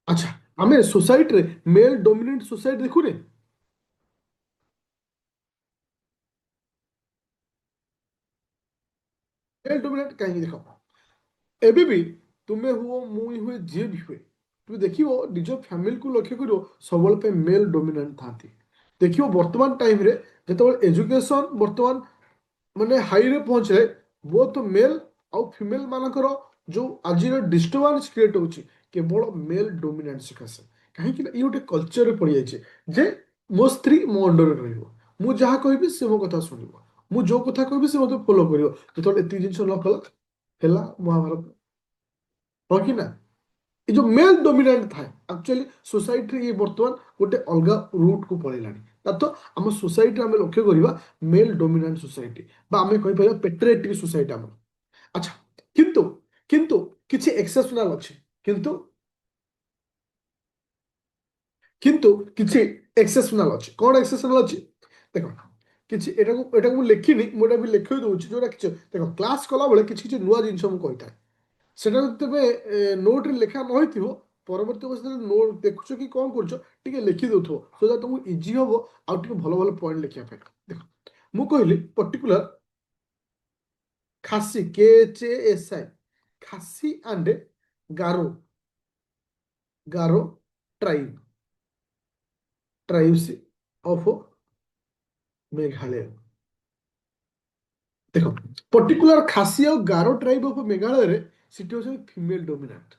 अच्छा आम सोसाइटी रे मेल डोमिनेट सोसाइटी देखुने मेल डोमिनेट कहीं देख एबी भी तुम्हें हुओ मुई हुए जी भी हुए तुम देखियो निज फैमिली को लक्ष्य करो सब मेल डोमिनेंट था देखियो वर्तमान टाइम रे जो एजुकेशन वर्तमान माने हाई रे पहुंचे बोथ मेल आउ फीमेल मानकर जो आज डिस्टर्बांस क्रिएट होची केवल मेल डोमिनेंट सकाशे कहीं ये गोटे कल्चर रे पड़ी जाइए जे मो स्त्री मो अंडर रहिबो मु जहाँ कहबी से मो कथा सुनिबो मु जो कथा कहबी से मते फॉलो करियो जो एति जिंस न कला हेला महाभारत हो कि ना ये जो मेल डोमिनेंट था एक्चुअली सोसाइटी ये बर्तमान गोटे अलग रूट को पलैलानी तो आम सोसाइटी आम लक्ष्य करवा मेल डोमिनेंट सोसाइटी आम कहीपर पेट्रियटिक सोसाइटी आम अच्छा किंतु किंतु किछि एक्सेप्शनल अच्छे किंतु किंतु किछि एक्सेप्शनल अच्छे कौन एक्सेप्शनल अच्छे देख किछि एटा को लिखिनी मोटा भी लिखि दउछि जोटा किछि देख क्लास कला बेले किछि किछि नुवा जिंस हम कहिता সেটা যদি তুমি নোটରେ ଲେଖା ନ ହେଇଥିବ ପରବର୍ତ୍ତୀ ଅବସ୍ଥାରେ ନୋଟ ଦେଖୁଛ କି କ'ଣ କରୁଛ ଟିକେ ଲେଖି ଦେଉଥିବ ସୋ ଦ୍ୟାଟ୍ ତମକୁ ଇଜି ହବ ଆଉ ଟିକେ ଭଲ ଭଲ ପଏଣ୍ଟ ଲେଖିବା ପାଇଁ ଦେଖ ମୁଁ କହିଲି ପର୍ଟିକୁଲାର ଖାସି KHASI ଖାସି and Garo Garo tribes of Meghalaya देख पर्टिकुलर खासी और गारो ट्राइब ऑफ मेघालय रे सिटी होछ फीमेल डोमिनेंट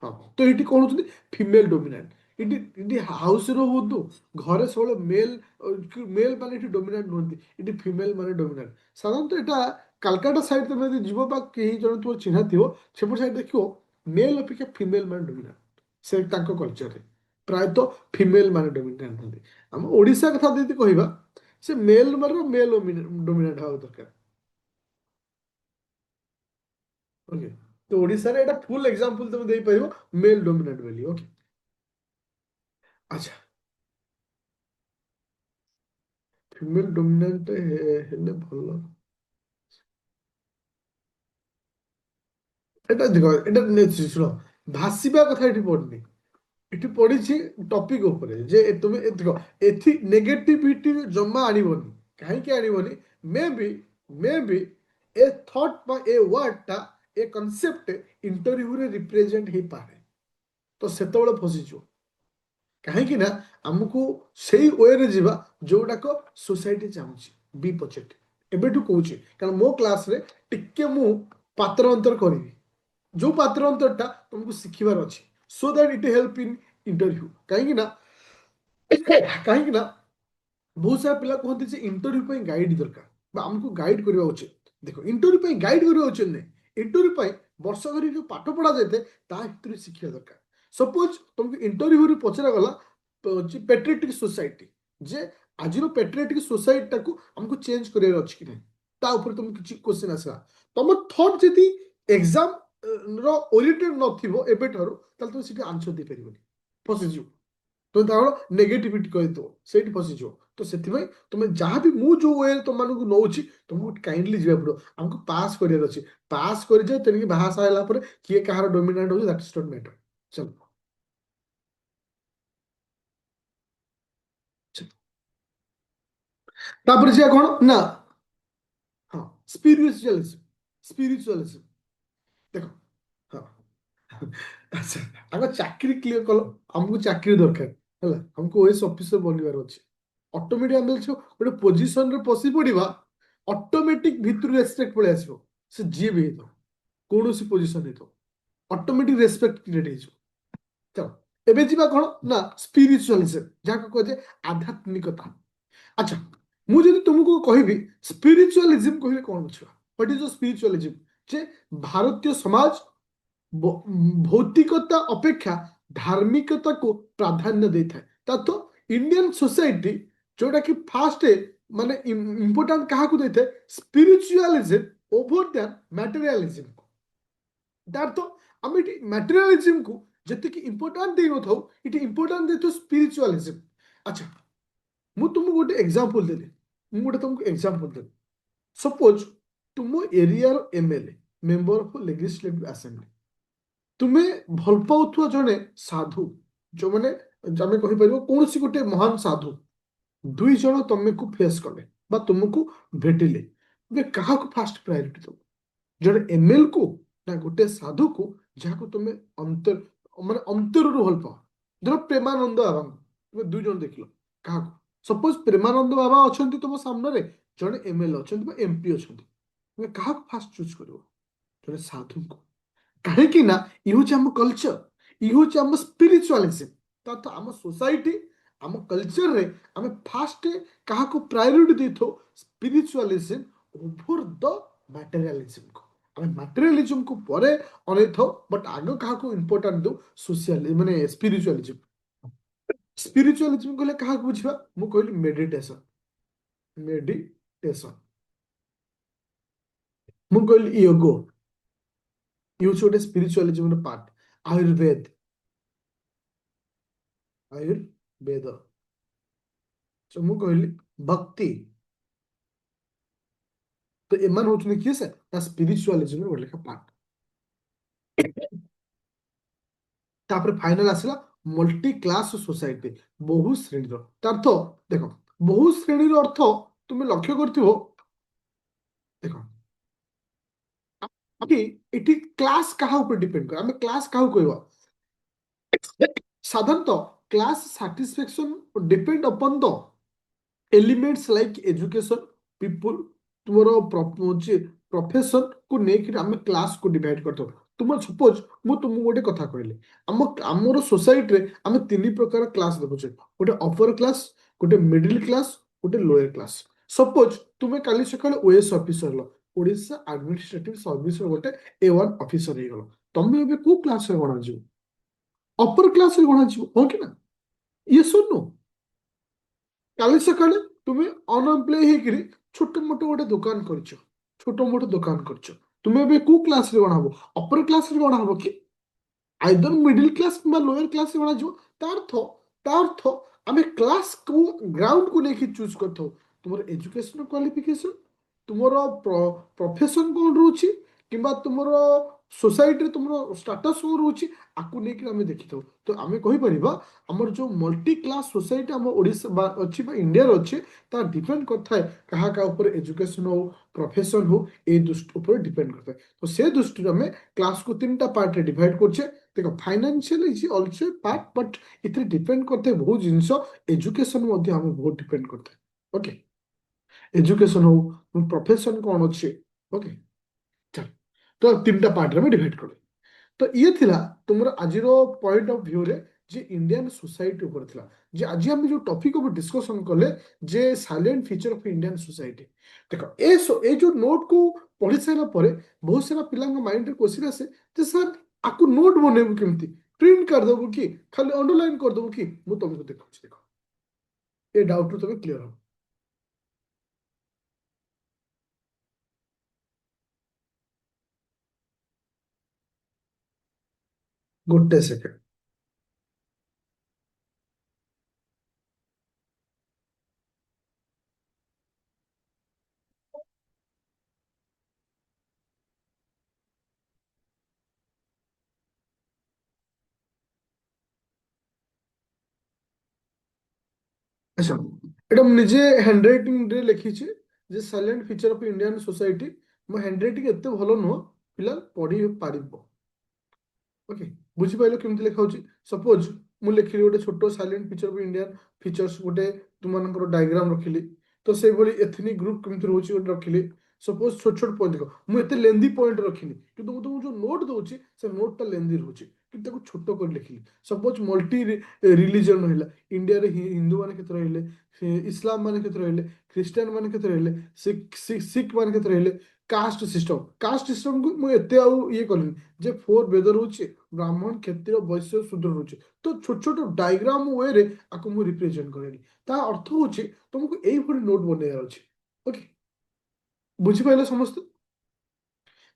हाँ तो ये कौन होती फीमेल डोमिनेंट इटी हाउस रो होतु घरे सब मेल मेल माने इटी डोमिनेंट नुहंती इटी फीमेल माने डोमिनेंट साधारणतः एटा कालकाटा साइड तुम यदि जीव बा कहीं जन तुम चिन्हा थी सेपट साइड देखियो मेल अपेक्षा फीमेल माने डोमिनेंट से तांको कल्चर रे प्रायतः फीमेल माने डोमिनेंट होती हम ओडिशा कथा यदि कहबा से मेल माने मेल डोमिनेंट हवा दरकार ओके तो ओडिशा रे एटा फुल एग्जांपल तुम देई परिबो मेल डोमिनेंट वाली ओके अच्छा ଫିମେଲ ଡୋମିନାଣ୍ଟ ହେଲେ ଭଲ ଏଟା ଦେଖ ଏଟା ଶୁଣ ଭାସିବା କଥା ଏଠି ପଡିନି ଏଠି ପଡିଛି ଟପିକ ଉପରେ ଯେ ତୁମେ ଦେଖ ଏଥି ନେଗେଟିଭିଟି ଜମା ଆଣିବନି କାହିଁକି ଆଣିବନି ମେ ବି ଏ ଥଟ୍ ବା ଏ ୱାର୍ଡଟା ଏ କନସେପ୍ଟ ଇଣ୍ଟରଭ୍ୟୁରେ ରିପ୍ରେଜେଣ୍ଟ ହେଇପାରେ ତ ସେତେବେଳେ ଫସିଯିବ। କାହିଁକି ନା ଆମକୁ ସେଇ ୱେରେ ଯିବା ଯୋଉଟାକ ସୋସାଇଟି ଚାହୁଁଛି। ବି ପଛେଟ୍ ଏବେଠୁ କହୁଛି, କାରଣ ମୋ କ୍ଲାସରେ ଟିକେ ମୁଁ ପାତ୍ର ଅନ୍ତର କରିବି, ଯୋଉ ପାତ୍ର ଅନ୍ତରଟା ତମକୁ ଶିଖିବାର ଅଛି, so that it help in interview. କାହିଁକି ନା ବହୁତ ସାରା ପିଲା କୁହନ୍ତି ଯେ ଇଣ୍ଟରଭ୍ୟୁ ପାଇଁ ଗାଇଡ୍ ଦରକାର ବା ଆମକୁ ଗାଇଡ୍ କରିବା ଉଚିତ। ଦେଖ, ଇଣ୍ଟରଭ୍ୟୁ ପାଇଁ ଗାଇଡ୍ କରିବା ଉଚିତ ନାହିଁ, ଇଣ୍ଟରଭ୍ୟୁ ପାଇଁ ବର୍ଷ ଧରି ଯୋଉ ପାଠ ପଢା ଯାଇଥାଏ ତା ଭିତରୁ ଶିଖିବା ଦରକାର। ସପୋଜ ତମକୁ ଇଣ୍ଟରଭ୍ୟୁରେ ପଚରାଗଲା ପେଟ୍ରିଅଟିକ୍ ସୋସାଇଟି, ଯେ ଆଜିର ପେଟ୍ରିଅଟିକ୍ ସୋସାଇଟିଟାକୁ ଆମକୁ ଚେଞ୍ଜ କରିବାର ଅଛି କି ନାହିଁ, ତା ଉପରେ ତମକୁ କିଛି କ୍ୱେଶ୍ଚିନ୍ ଆସିଲା, ତମ ଥଟ୍ ଯଦି ଏକ୍ସାମ ର ଓରିଏଣ୍ଟେଡ୍ ନଥିବ ଏବେଠାରୁ, ତାହେଲେ ତମେ ସେଠି ଆନ୍ସର ଦେଇପାରିବନି, ଫସିଯିବ। ତ ତାର ନେଗେଟିଭିଟି କହିଦେବ, ସେଇଠି ଫସିଯିବ। ତ ସେଥିପାଇଁ ତମେ ଯାହାବି ମୁଁ ଯୋଉ ୱେରେ ତମମାନଙ୍କୁ ନଉଛି, ତମକୁ କାଇଣ୍ଡଲି ଯିବାକୁ ପଡିବ। ଆମକୁ ପାସ୍ କରିବାର ଅଛି, ପାସ୍ କରିଯାଏ, ତେଣିକି ବାହାସାହା ହେଲା ପରେ କିଏ କାହାର ଡୋମିନାଣ୍ଟ ହଉଛି ଦ୍ୟାଟ୍ ଇଜ ନଟ୍ ମ୍ୟାଟର। ଚାଲ ଚାଲ। ତାପରେ ଯିବା କଣ ନା, ହଁ, ସ୍ପିରିଚୁଆଲିଜିମ୍। ସ୍ପିରିଚୁଆଲିଜିମ୍ ଦେଖ, ହଁ, ଆଚ୍ଛା, ଆଗ ଚାକିରି କ୍ଲିୟର କଲ, ଆମକୁ ଚାକିରି ଦରକାର ହେଲା, ଆମକୁ ଓଏସ୍ ଅଫିସର ବନିବାର ଅଛି। ଅଟୋମେଟିକ ଆମେ ଗୋଟେ ପୋଜିସନରେ ପଶି ପଡିବା, ଅଟୋମେଟିକ ଭିତରୁ ରେସପେକ୍ଟ ପଳେଇ ଆସିବ। ସେ ଯିଏ ବି ହେଇଥାଉ, କୌଣସି ପୋଜିସନ ହେଇଥାଉ, ଅଟୋମେଟିକ ରେସପେକ୍ଟ କ୍ରିଏଟ ହେଇଯିବ। ଚାଲ ଏବେ ଯିବା କଣ ନା ସ୍ପିରିଚୁଆଲିଜିମ୍, ଯାହାକୁ କୁହାଯାଏ ଆଧ୍ୟାତ୍ମିକତା। ଆଚ୍ଛା, ମୁଁ ଯଦି ତୁମକୁ କହିବି ସ୍ପିରିଚୁଆଲିଜିମ୍ କହିଲେ କଣ ବୁଝିବା? What is spiritualism? ଯେ ଭାରତୀୟ ସମାଜ ଭୌତିକତା ଅପେକ୍ଷା ଧାର୍ମିକତାକୁ ପ୍ରାଧାନ୍ୟ ଦେଇଥାଏ। ତ ଇଣ୍ଡିଆନ ସୋସାଇଟି ଯୋଉଟା କି ଫାଷ୍ଟ ମାନେ ଇମ୍ପୋର୍ଟାଣ୍ଟ କାହାକୁ ଦେଇଥାଏ? ସ୍ପିରିଚୁଆଲିଜିମ୍ ଓଭର ଦ୍ୟାନ୍ ମ୍ୟାଟେରିଆଲିଜିମ୍। ତାର ତ ଆମେ ଏଠି ମ୍ୟାଟେରିଆଲିଜିମ୍କୁ ଯେତିକି ଇମ୍ପୋର୍ଟାଣ୍ଟ ଦେଇନଥାଉ, ଏଠି ଇମ୍ପୋର୍ଟାଣ୍ଟ ଦେଇଥାଉ ସ୍ପିରିଚୁଆଲିଜିମ୍। ଆଚ୍ଛା, ମୁଁ ତୁମକୁ ଗୋଟେ ଏକ୍ସାମ୍ପଲ ଦେଲି, ସପୋଜ ତୁମ ଏରିଆର MLA, member of legislative assembly, ତୁମେ ଭଲ ପାଉଥିବା ଜଣେ ସାଧୁ, ଯୋଉମାନେ ଆମେ କହିପାରିବ କୌଣସି ଗୋଟେ ମହାନ ସାଧୁ, ଦୁଇ ଜଣ ତମକୁ ଫେସ୍ କଲେ ବା ତୁମକୁ ଭେଟିଲେ, ଏବେ କାହାକୁ ଫାଷ୍ଟ ପ୍ରାୟୋରିଟି ଦବ? ଜଣେ ଏମଏଲ କୁ ନା ଗୋଟେ ସାଧୁକୁ ଯାହାକୁ ତୁମେ ଅନ୍ତରରୁ ଭଲ ପାଅ? ଧର ପ୍ରେମାନନ୍ଦ ବାବାଙ୍କୁ ତୁମେ ଦୁଇ ଜଣ ଦେଖିଲ, କାହାକୁ? ସପୋଜ ପ୍ରେମାନନ୍ଦ ବାବା ଅଛନ୍ତି ତୁମ ସାମ୍ନାରେ, ଜଣେ ଏମଏଲ ଅଛନ୍ତି ବା ଏମପି ଅଛନ୍ତି, ତୁମେ କାହାକୁ ଫାଷ୍ଟ ଚୁଜ୍ କରିବ? ଜଣେ ସାଧୁଙ୍କୁ। କାହିଁକି ନା ଇଏ ହଉଛି ଆମ କଲଚର, ଇଏ ହଉଛି ଆମ ସ୍ପିରିଚୁଆଲିଜିମ୍। ତ ଆମ ସୋସାଇଟି, ଆମ କଲଚରରେ ଆମେ ଫାଷ୍ଟ କାହାକୁ ପ୍ରାୟୋରିଟି ଦେଇଥାଉ? ସ୍ପିରିଚୁଆଲିଜିମ୍ ଓଭର ଦ ମ୍ୟାଟେରିଆଲିଜିମ୍କୁ। ଆମେ ମ୍ୟାଟେରିଆଲିଜିମ୍କୁ ପରେ ଅନେଇଥାଉ, ବଟ୍ ଆଗ କାହାକୁ ଇମ୍ପୋର୍ଟାଣ୍ଟ ଦଉ? ମାନେ ସ୍ପିରିଚୁଆଲିଜିମ୍। ସ୍ପିରିଚୁଆଲିଜିମ୍ କହିଲେ କାହାକୁ ବୁଝିବା? ମୁଁ କହିଲି ମେଡିଟେସନ, ମେଡିଟେସନ। ମୁଁ କହିଲି ୟୋଗ, ଇଏ ହଉଛି ଗୋଟେ ସ୍ପିରିଚୁଆଲିଜିମ୍ର ପାର୍ଟ। ଆୟୁର୍ବେଦ। ମୁଁ କହିଲି ଭକ୍ତି, ତ ଏମାନେ ହଉଛନ୍ତି କିଏ? ସେ ନା ସ୍ପିରିଚୁଆଲିଜିମ୍ର ଗୋଟେ ଲେଖା ପାର୍ଟ। ତାପରେ ଫାଇନାଲ ଆସିଲା ମଲ୍ଟି କ୍ଲାସ ସୋସାଇଟି, ବହୁ ଶ୍ରେଣୀର। ତା ଅର୍ଥ ଦେଖ, ବହୁ ଶ୍ରେଣୀର ଅର୍ଥ ତୁମେ ଲକ୍ଷ୍ୟ କରିଥିବ। ଦେଖ, ଏଠି କ୍ଲାସ କାହା ଉପରେ ଡିପେଣ୍ଡ କରେ? ଆମେ କ୍ଲାସ କାହାକୁ କହିବା? ସାଧାରଣତଃ କ୍ଲାସ ସାଟିସ୍ଫାକ୍ସନ ଡିପେଣ୍ଡ ଅପନ୍ ଦ ଏଲିମେଣ୍ଟସ୍ ଲାଇକ୍ ଏଜୁକେସନ, ପିପୁଲ, ତୁମର ପ୍ରଫେସନ କୁ ନେଇକି ଆମେ କ୍ଲାସକୁ ଡିଭାଇଡ କରିଥାଉ। ତୁମ ସପୋଜ ମୁଁ ତୁମକୁ ଗୋଟେ କଥା କହିଲି, ଆମର ସୋସାଇଟିରେ ଆମେ ତିନି ପ୍ରକାର କ୍ଲାସ ଦେଖୁଛେ, ଗୋଟେ ଅପର କ୍ଲାସ, ଗୋଟେ ମିଡିଲ କ୍ଲାସ, ଗୋଟେ ଲୋୟର କ୍ଲାସ। ସପୋଜ ତୁମେ କାଲି ସକାଳେ ଓଏସ୍ ଅଫିସର ହେଲ, ଓଡ଼ିଶା ଆଡମିନିଷ୍ଟ୍ରେଟିଭ ସର୍ଭିସର ଗୋଟେ A1 ଅଫିସର ହେଇଗଲ, ତମେ ଏବେ କୋଉ କ୍ଲାସରେ ଗଣାଯିବ? ଅପର କ୍ଲାସରେ ଗଣାଯିବ, ହଁ କି ନା? ୟେସ୍ ଅର୍ ନୋ? କାଲି ସକାଳେ ତୁମେ ଅନଏମ୍ପ୍ଲୟ ହେଇକିରି ଛୋଟ ମୋଟ ଗୋଟେ ଦୋକାନ କରିଛ, ତୁମେ ଏବେ କୋଉ କ୍ଲାସରେ ଗଣା ହବ? ଅପର କ୍ଲାସରେ ଗଣା ହବ କି? ଆଇଦର ମିଡିଲ କ୍ଲାସ କିମ୍ବା ଲୋୟର କ୍ଲାସରେ ଗଣାଯିବ। ତା ଅର୍ଥ ଆମେ କ୍ଲାସକୁ ଗ୍ରାଉଣ୍ଡକୁ ନେଇକି ଚୁଜ୍ କରିଥାଉ। ତୁମର ଏଜୁକେସନ କ୍ୱାଲିଫିକେସନ, ତୁମର ପ୍ରଫେସନ କଣ ରହୁଛି, କିମ୍ବା ତୁମର सोसाइटी तुम स्टाटस कौन रोचे आपको लेकिन आम देखी था तो आम कहीपर आमर जो मल्टी क्लास सोसाइटी आम ओडिशा अच्छी इंडिया अच्छे ता डिपेंड करता है क्या क्या ऊपर एजुकेशन हो प्रोफेशन हो ये दृष्टि ऊपर डिपेंड करता है तो से दृष्टि आम क्लास को 3टा पार्ट रे डिवाइड करछे देखो financial is also part but इतने डिपेंड करते बहुत जिनस एजुकेशन आम बहुत डिपेंड करता है ओके एजुकेशन हो प्रोफेशन कौन अच्छे ओके चल तो 3टा पार्ट रे डिवाइड कर तो ये थिला तुमर आजिर पॉइंट ऑफ व्यू रे जे इंडियन सोसाइटी ऊपर थिला जे आज हम जो टॉपिक ऊपर डिस्कशन कले जे silent feature of Indian society देखो ए जो नोट को पढ़ी सारा परे बहुत सारा पिलांग माइंड रे क्वेश्चन आसे जे सर आकु नोट बनेबु केमती प्रिंट कर देबु कि खाली अंडरलाइन कर देबु कि मु तुमको देखौ देखो ए डाउट रो तबे क्लियर हो गोटे सेकंड अच्छा এটা ମୁଁ ନିଜେ ହ୍ୟାଣ୍ଡରାଇଟିଂ ରେ ଲେଖିଛି ଯେ silent feature of Indian society ମୋ ହ୍ୟାଣ୍ଡରାଇଟିଂ ଏତେ ଭଲ ନୁହଁ ପିଲା ପଢି ପାରିବ ଓକେ ବୁଝିପାରିଲ କେମିତି ଲେଖା ହଉଛି ସପୋଜ ମୁଁ ଲେଖିଲି ଗୋଟେ ଛୋଟ silent feature of Indian features ଗୋଟେ ତୁମମାନଙ୍କର ଡାଇଗ୍ରାମ ରଖିଲି ତ ସେଇଭଳି ଏଥନିକ ଗ୍ରୁପ କେମିତି ରହୁଛି ଗୋଟେ ରଖିଲି ସପୋଜ ଛୋଟ ଛୋଟ ପଏଣ୍ଟ ଦେଖ ମୁଁ ଏତେ ଲେନ୍ଦି ପଏଣ୍ଟ ରଖିନି କିନ୍ତୁ ମୁଁ ତୁମକୁ ଯୋଉ ନୋଟ ଦଉଛି ସେ ନୋଟଟା ଲେନ୍ଦି ରହୁଛି କିନ୍ତୁ ତାକୁ ଛୋଟ କରି ଲେଖିଲି ସପୋଜ ମଲ୍ଟି ରିଲିଜନ ରହିଲା ଇଣ୍ଡିଆରେ ହିନ୍ଦୁ ମାନେ କେତେ ରହିଲେ ଇସଲାମ ମାନେ କେତେ ରହିଲେ ଖ୍ରୀଷ୍ଟିଆନ ମାନେ କେତେ ରହିଲେ ଶିଖ ମାନେ କେତେ ରହିଲେ କାଷ୍ଟ ସିଷ୍ଟମକୁ ମୁଁ ଏତେ ଆଉ ଇଏ କଲିନି ଯେ 4 ବେଦ ରହୁଛି ବ୍ରାହ୍ମଣ କ୍ଷତ୍ରିୟ ବୈଶ୍ୟ ଶୂଦ୍ର ରହୁଛି ତ ଛୋଟ ଛୋଟ ଡାଇଗ୍ରାମ ୱେରେ ଆକୁ ମୁଁ ରିପ୍ରେଜେଣ୍ଟ କରେନି ତା ଅର୍ଥ ହଉଛି ତମକୁ ଏଇଭଳି ନୋଟ ବନେଇବାର ଅଛି ଓକେ ବୁଝିପାରିଲେ ସମସ୍ତେ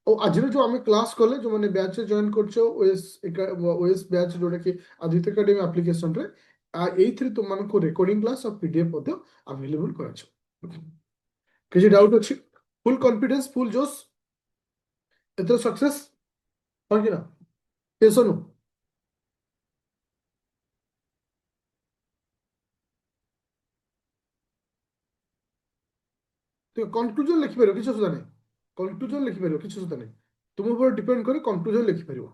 ଆଉ ଆଜିର ଯୋଉ ଆମେ କ୍ଲାସ କଲେ ଯୋଉମାନେ ବ୍ୟାଚରେ ଜଏନ କରିଛ ଓଏସ୍ ବ୍ୟାଚ୍ ଯୋଉଟା କି ଆଦିତ୍ୟ ଏକାଡେମୀ ଆପ୍ଲିକେସନରେ ଏଇଥିରେ ତୁମମାନଙ୍କୁ ରେକର୍ଡିଂ କ୍ଲାସ ଆଉ ପିଡିଏଫ ମଧ୍ୟ ଆଭେଲେବୁଲ କରାଯିବ କିଛି ଡାଉଟ ଅଛି ଫୁଲ କନଫିଡେନ୍ସ ଫୁଲ ଜୋସ୍ ଏଥର ସକ୍ସେସ୍ ହଁ କି ନା ଟେନସନ୍ କନକ୍ଲୁଜନ ଲେଖିପାରିବ କିଛି ଅସୁବିଧା ନାହିଁ କନକ୍ଲୁଜନ ଲେଖିପାରିବ କିଛି ଅସୁବିଧା ନାହିଁ ତୁମ ଉପରେ ଡିପେଣ୍ଡ করে କନକ୍ଲୁଜନ ଲେଖିପାରିବ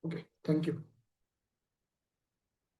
ଓକେ ଥ୍ୟାଙ୍କ ୟୁ